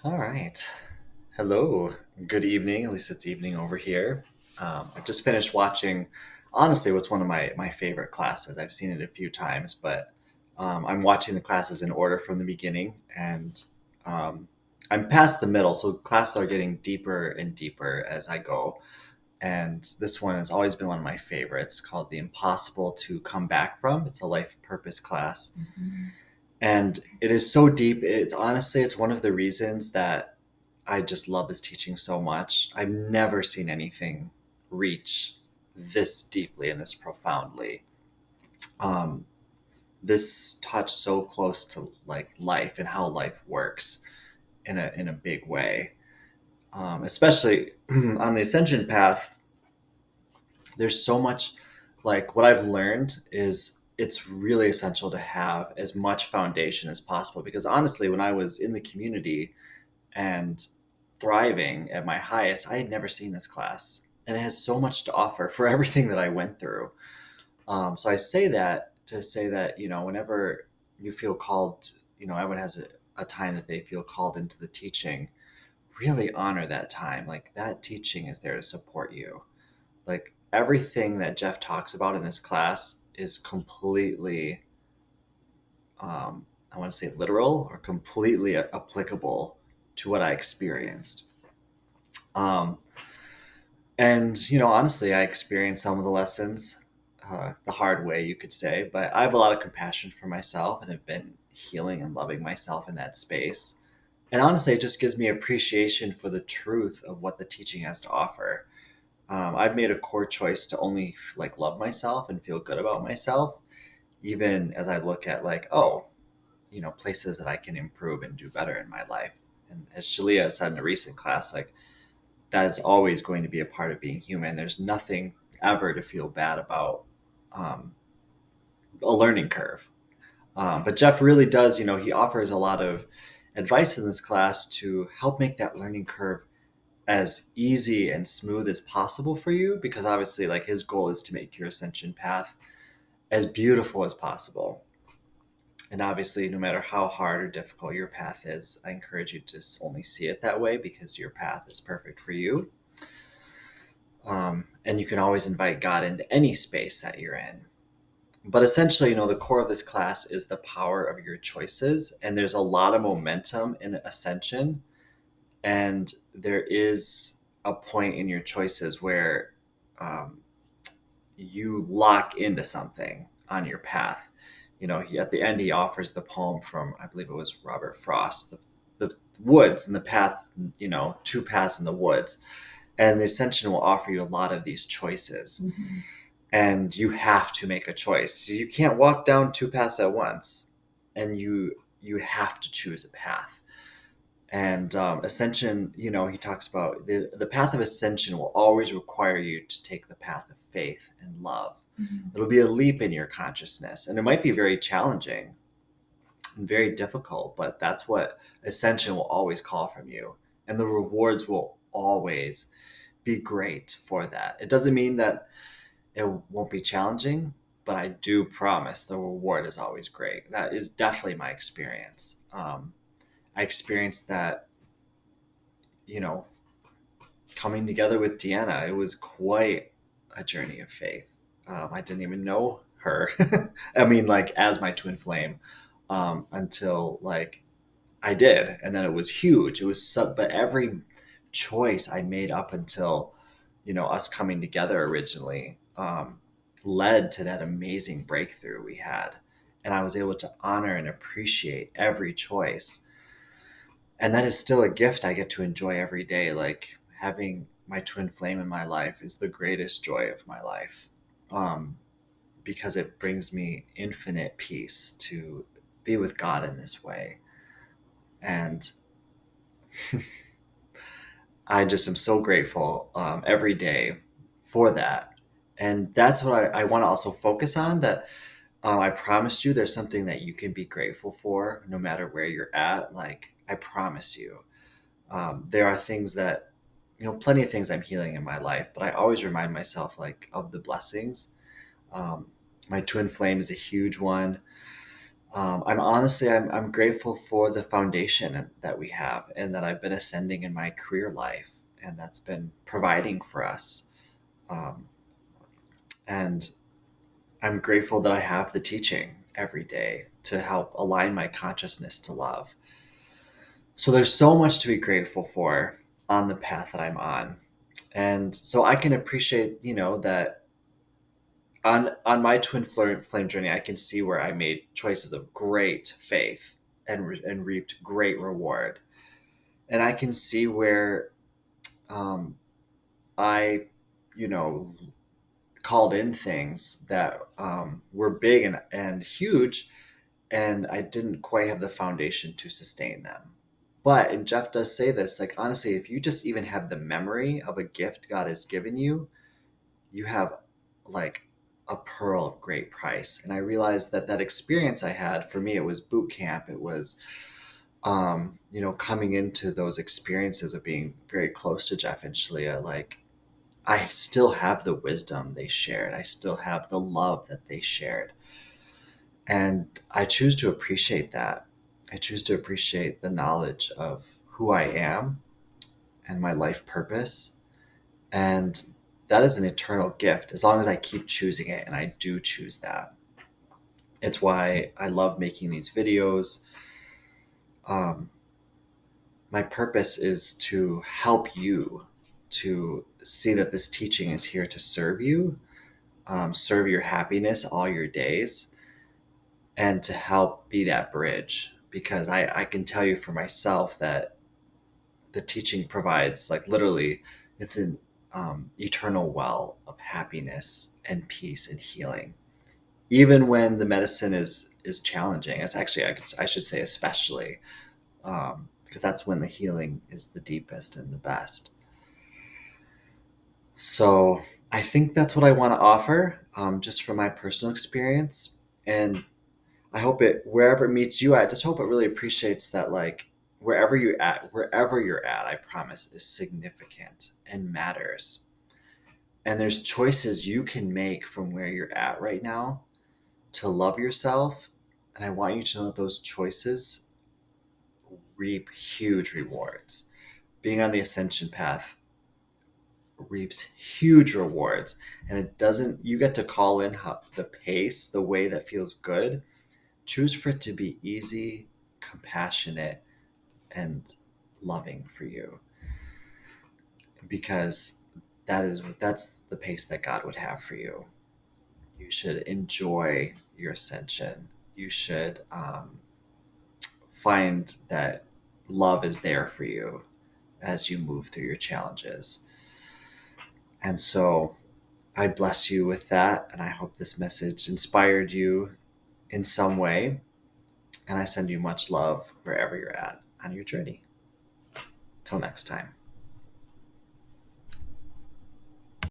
All right. Hello. Good evening. At least it's evening over here. I just finished watching, honestly, what's one of my favorite classes. I've seen it a few times, but I'm watching the classes in order from the beginning, and um, I'm past the middle, so classes are getting deeper and deeper as I go. And this one has always been one of my favorites, called The Impossible to Come Back From. It's a life purpose class, and it is so deep. It's honestly, it's one of the reasons that I just love this teaching so much. I've never seen anything reach this deeply and this profoundly. Um, this touch so close to like life and how life works in a big way. Especially on the ascension path, there's so much. Like what I've learned is it's really essential to have as much foundation as possible, because honestly, when I was in the community and thriving at my highest, I had never seen this class. And it has so much to offer for everything that I went through. So I say that to say that, whenever you feel called, everyone has a time that they feel called into the teaching, really honor that time. Like that teaching is there to support you. Like everything that Jeff talks about in this class is completely, I want to say literal or completely applicable to what I experienced. Um, and honestly, I experienced some of the lessons the hard way, you could say. But I have a lot of compassion for myself and have been healing and loving myself in that space. And honestly, it just gives me appreciation for the truth of what the teaching has to offer. I've made a core choice to only like love myself and feel good about myself, even as I look at like, oh, places that I can improve and do better in my life. And as Shalia said in a recent class, like that is always going to be a part of being human. There's nothing ever to feel bad about um, a learning curve. But Jeff really does, he offers a lot of advice in this class to help make that learning curve as easy and smooth as possible for you, because obviously like his goal is to make your ascension path as beautiful as possible. And obviously, no matter how hard or difficult your path is, I encourage you to only see it that way, because your path is perfect for you. And you can always invite God into any space that you're in. But essentially, the core of this class is the power of your choices. And there's a lot of momentum in ascension. And there is a point in your choices where um, you lock into something on your path. At the end, he offers the poem from, I believe it was Robert Frost, the woods and the path, two paths in the woods. And the ascension will offer you a lot of these choices. Mhm. And you have to make a choice. You can't walk down two paths at once, and you have to choose a path. And ascension, he talks about the path of ascension will always require you to take the path of faith and love. Mhm. It'll be a leap in your consciousness, and it might be very challenging and very difficult, but that's what ascension will always call from you. And the rewards will always be great for that. It doesn't mean that it won't be challenging, but I do promise the reward is always great. That is definitely my experience. I experienced that, you know, coming together with Deanna. It was quite a journey of faith. I didn't even know her. I mean, like as my twin flame, until like I did, and then it was huge. It was but every choice I made up until us coming together originally led to that amazing breakthrough we had, and I was able to honor and appreciate every choice, and that is still a gift I get to enjoy every day. Like having my twin flame in my life is the greatest joy of my life, um, because it brings me infinite peace to be with God in this way. And I just am so grateful every day for that. And that's what I want to also focus on, that I promised you there's something that you can be grateful for no matter where you're at. Like, I promise you. There are things that, plenty of things I'm healing in my life, but I always remind myself, like, of the blessings. Um, my twin flame is a huge one. I'm grateful for the foundation that we have and that I've been ascending in my career life, and that's been providing for us. Um, and I'm grateful that I have the teaching every day to help align my consciousness to love. So there's so much to be grateful for on the path that I'm on. And so I can appreciate, that on my twin flame journey, I can see where I made choices of great faith and reaped great reward. And I can see where um, I, you know, called in things that were big and huge, and I didn't quite have the foundation to sustain them. But, and Jeff does say this, like, honestly, if you just even have the memory of a gift God has given you, you have like a pearl of great price. And I realized that that experience I had, for me, it was boot camp. It was, coming into those experiences of being very close to Jeff and Shalia, like, I still have the wisdom they shared. I still have the love that they shared. And I choose to appreciate that. I choose to appreciate the knowledge of who I am and my life purpose. And that is an eternal gift as long as I keep choosing it. And I do choose that. It's why I love making these videos. Um, my purpose is to help you to see that this teaching is here to serve you, serve your happiness all your days, and to help be that bridge. Because I can tell you for myself that the teaching provides, like, literally, it's an eternal well of happiness and peace and healing, even when the medicine is challenging. It's actually, I should say, especially, because that's when the healing is the deepest and the best. So I think that's what I want to offer, just from my personal experience. And I hope it, wherever it meets you, I just hope it really appreciates that, like, wherever you're at, I promise, is significant and matters. And there's choices you can make from where you're at right now to love yourself. And I want you to know that those choices reap huge rewards. Being on the ascension path reaps huge rewards. And it doesn't, you get to call in the pace, the way that feels good. Choose for it to be easy, compassionate, and loving for you, because that's the pace that God would have for you. You should enjoy your ascension. You should find that love is there for you as you move through your challenges. And so I bless you with that, and I hope this message inspired you in some way. And I send you much love wherever you're at on your journey. Till next time.